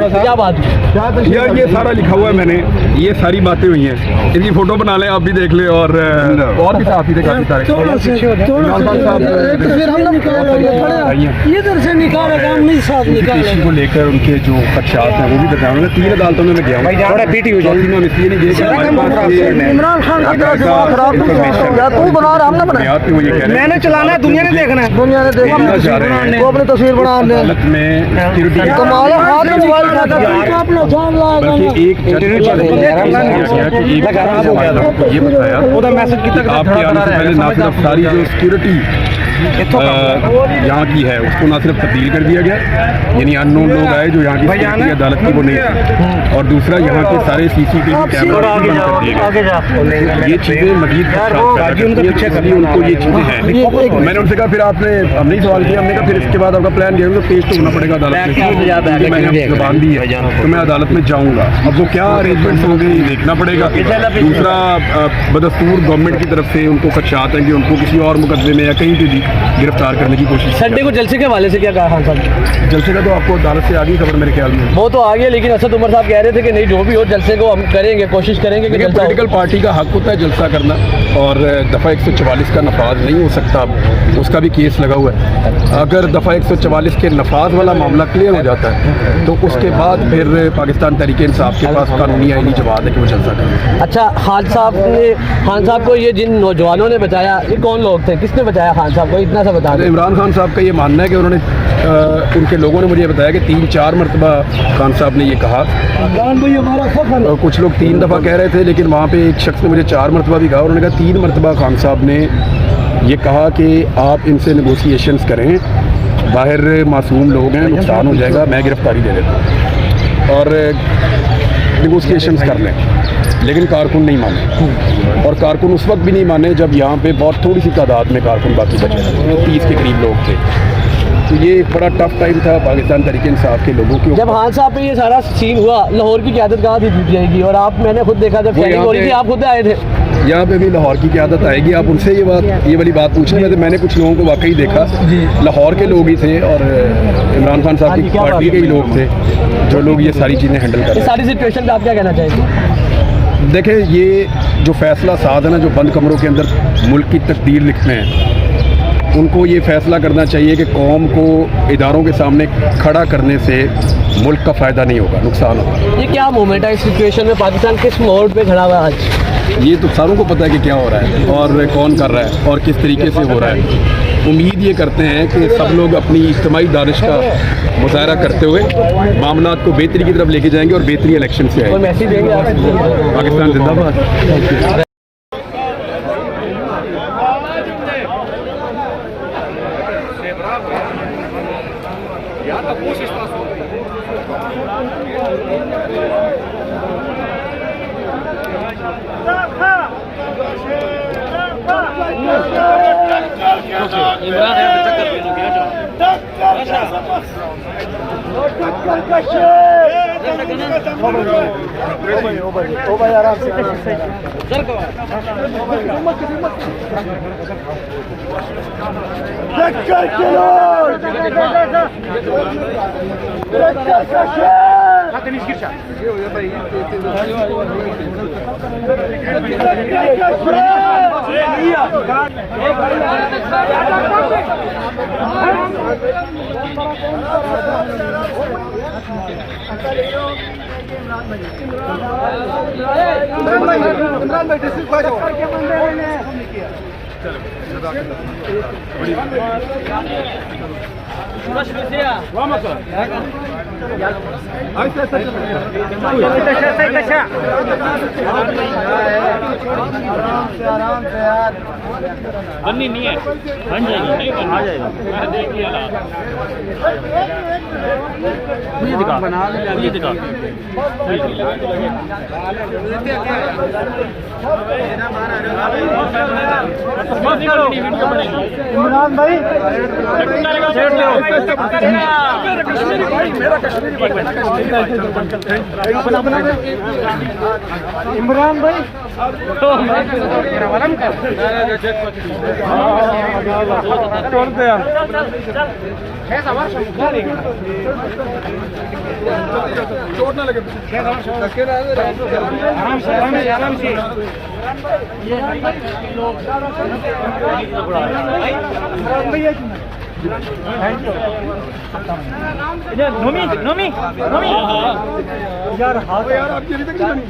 थोड़ा सा। क्या बात यार ये सारा लिखा हुआ है मैंने, ये सारी बातें हुई हैं, इसकी फोटो बना लें, आप भी देख लें। और भी साथी थे काफी सारे। किसी को लेकर उनके जो खदशात हैं वो भी बताऊंगा। 3 अदालतों में मैं गया हूँ, थोड़ा पीटी हो जाती है, इसलिए नहीं गया। इमरान खान की तरफ से बहुत खराब तू बना रहा, हमने बनाया, मैंने चलाना है, दुनिया ने देखना है, दुनिया ने देखना, वो अपनी तस्वीर बना ले। हालत में कमाल है, हाथ में मोबाइल खाता है, अपना जान लगा। एक ये बताया आपके आने से पहले ना सिर्फ सारी जो सिक्योरिटी यहाँ की है उसको ना सिर्फ तब्दील कर दिया गया, यानी अननोन लोग आए जो यहाँ की अदालत की वो नहीं थी, और दूसरा यहाँ के सारे CCTV कैमरा बंद कर दिए गए। ये चीज़ें मजीद उनको ये चीज़ें हैं। मैंने उनसे कहा फिर आपने हम नहीं सवाल किया, हमने कहा फिर इसके बाद आपका प्लान किया तो पेश तो होना पड़ेगा अदालत में, मैंने जुबान दी है तो मैं अदालत में जाऊँगा। अब वो क्या अरेंजमेंट्स होंगे ये देखना पड़ेगा। दूसरा बदस्तूर गवर्नमेंट की तरफ से उनको खदशात हैं कि उनको किसी और मुकदमे में या कहीं पर भी गिरफ्तार करने की कोशिश। संडे को जलसे के हवाले से क्या कहा खान साहब? जलसे का तो आपको अदालत से आगे खबर मेरे ख्याल में वो तो आ गया, लेकिन असद उमर साहब कह रहे थे कि नहीं जो भी हो जलसे को हम करेंगे, कोशिश करेंगे कि पॉलिटिकल पार्टी का हक होता है जलसा करना, और दफ़ा 144 का नफाज नहीं हो सकता, उसका भी केस लगा हुआ है। अगर दफ़ा 144 के नफाज वाला मामला क्लियर हो जाता है तो उसके बाद फिर पाकिस्तान तहरीक इंसाफ के पास कानूनी आईनी जवाब है कि वो जलसा करें। अच्छा, खान साहब को ये जिन नौजवानों ने बचाया, ये कौन लोग थे, किसने बचाया खान साहब को, इतना सा बता दें। इमरान खान साहब का ये मानना है कि उन्होंने उनके लोगों ने मुझे बताया कि 3-4 मरतबा खान साहब ने ये कहा। कुछ लोग 3 दफ़ा कह रहे थे, लेकिन वहाँ पे एक शख्स ने मुझे 4 मरतबा भी कहा। उन्होंने कहा 3 मरतबा खान साहब ने ये कहा कि आप इनसे नेगोशिएशंस करें, बाहर मासूम लोग हैं, नुकसान हो जाएगा, मैं गिरफ्तारी दे देता हूँ और नेगोशिएशंस कर लें। लेकिन कारकुन नहीं माने, और कारकुन उस वक्त भी नहीं माने जब यहाँ पे बहुत थोड़ी सी तादाद में कारकुन बाकी बचे थे, 30 के करीब लोग थे। तो ये एक बड़ा टफ टाइम था पाकिस्तान तहरीक इंसाफ के लोगों के। जब खान साहब पे ये सारा सीन हुआ, लाहौर की क़यादत कहाँ थी दी जाएगी, और आप मैंने खुद देखा जब ट्रेनिंग हो रही थी आप खुद आए थे यहाँ पे भी लाहौर की क़यादत आएगी। आप उनसे ये वाली बात पूछने में, तो मैंने कुछ लोगों को वाकई देखा, लाहौर के लोग ही थे और इमरान खान साहब की पार्टी के ही लोग थे जो लोग ये सारी चीज़ें हैंडल कर रहे हैं। सारी सिचुएशन पे आप क्या कहना चाहेंगे? देखें, ये जो फैसला साज है ना, जो बंद कमरों के अंदर मुल्क की तकदीर लिखते हैं, उनको ये फैसला करना चाहिए कि कौम को इदारों के सामने खड़ा करने से मुल्क का फ़ायदा नहीं होगा, नुकसान होगा। ये क्या मोमेंट है इस सिचुएशन में, पाकिस्तान किस मोड़ पे खड़ा हुआ है आज? ये तो सारों को पता है कि क्या हो रहा है और कौन कर रहा है और किस तरीके से हो रहा है। उम्मीद ये करते हैं कि सब लोग अपनी इज्तिमाई दानिश का मुजाहरा करते हुए मामला को बेहतरी की तरफ लेके जाएंगे और बेहतरी इलेक्शन से आएंगे। मैसेज देंगे आप? पाकिस्तान जिंदाबाद। बननी नहीं है, बन जाएगी, नहीं बन आ जाएगा। मुझे दिखा, मुझे दिखा। इमरान भाई इमरान भाई चोट ना लगे आराम से नोमी नोमी नोमी यार आपकी अभी तक नहीं बनी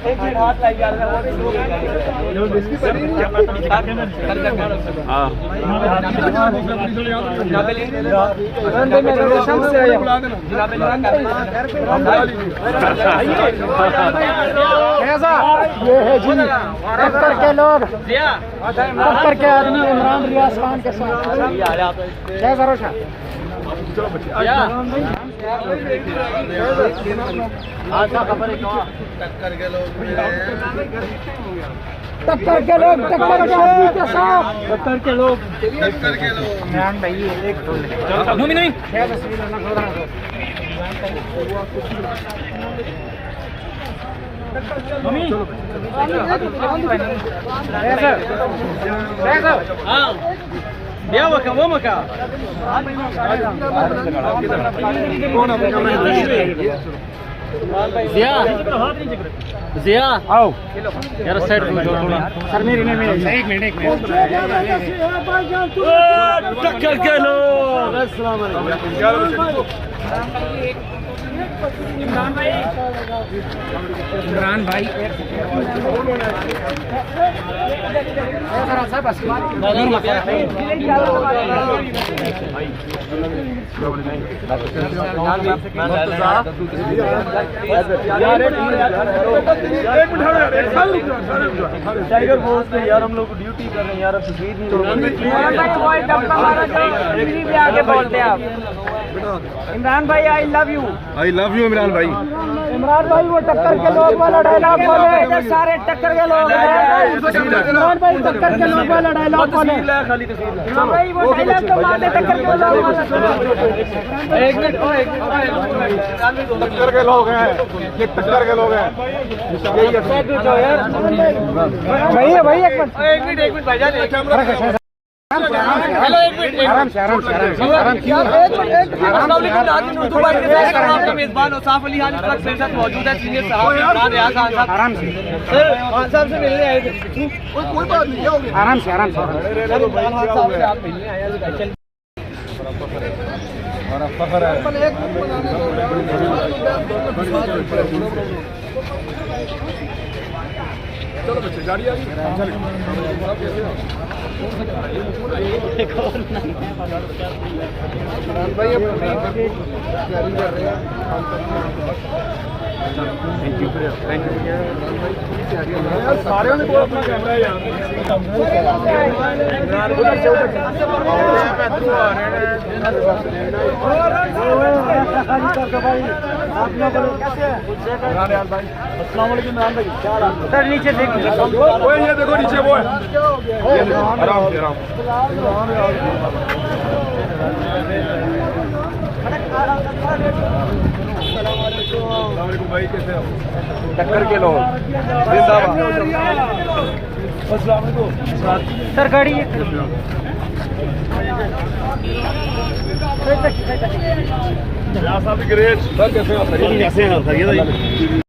ये है जी टक्कर के लोग टक्कर के आदमी इमरान रियाज खान के साथ क्या भरोसा टक्कर के लोग टक्कर के आदमी के साथ टक्कर के लोग इमरान भाई एक नोमी नोमी नोमी हाँ दिया वका वो मका जिया जिया आओ यार साइड में थोड़ा सर मेरी नहीं एक मिनट टक्कर के लोग अस्सलाम वालेकुम इमरान भाई टाइगर फोर्स पे यार हम लोग ड्यूटी कर रहे हैं यार अब तस्वीर इमरान भाई आई लव यू इमरान भाई इमरान भाई वो टक्कर के लोग वाला डायलॉग बोले सारे टक्कर के लोग हैं इमरान भाई टक्कर के लोग वाला डायलॉग बोले खाली तस्वीर इमरान भाई वो डायलॉग तो मारते टक्कर के लोग वाला एक मिनट टक्कर के लोग हैं ये टक्कर के लोग हैं भाई एक मिनट भाईजान हेलो एक मिनट आराम से आराम से आपका मेजबान औसाफ अली खान इस वक्त मेरे साथ मौजूद है सीनियर साहब इमरान रियाज खान साहब आराम से खान साहब से मिलने आए थे कोई बात नहीं क्या हो गया आराम से इमरान खान साहब से आप मिलने आए हैं हमारा फखर है चलो बच्चे गाड़ी आ गई भाई थैंक यू सारे ने बोला अपना कैमरा है यार सर नीचे देखिए ये देखो नीचे वो है आराम से आराम भाई कैसे हो टक्कर के लोग सर गाड़ी ग्रेट सर कैसे हो